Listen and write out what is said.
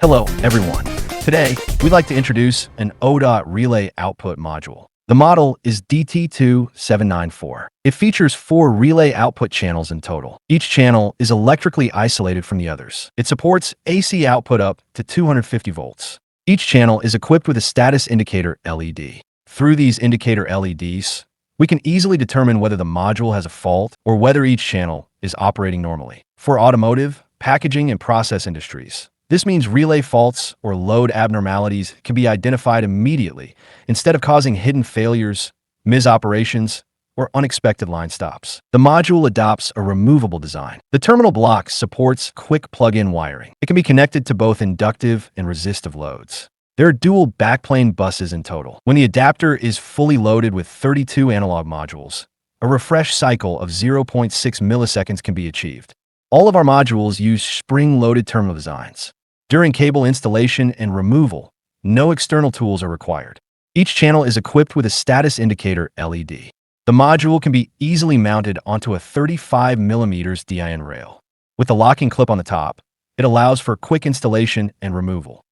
Hello, everyone. Today, we'd like to introduce an ODOT relay output module. The model is DT-2794. It features 4 relay output channels in total. Each channel is electrically isolated from the others. It supports AC output up to 250 volts. Each channel is equipped with a status indicator LED. Through these indicator LEDs, we can easily determine whether the module has a fault or whether each channel is operating normally. For automotive, packaging, and process industries, this means relay faults or load abnormalities can be identified immediately instead of causing hidden failures, misoperations, or unexpected line stops. The module adopts a removable design. The terminal block supports quick plug-in wiring. It can be connected to both inductive and resistive loads. There are dual backplane buses in total. When the adapter is fully loaded with 32 analog modules, a refresh cycle of 0.6 milliseconds can be achieved. All of our modules use spring-loaded terminal designs. During cable installation and removal, no external tools are required. Each channel is equipped with a status indicator LED. The module can be easily mounted onto a 35mm DIN rail. With the locking clip on the top, it allows for quick installation and removal.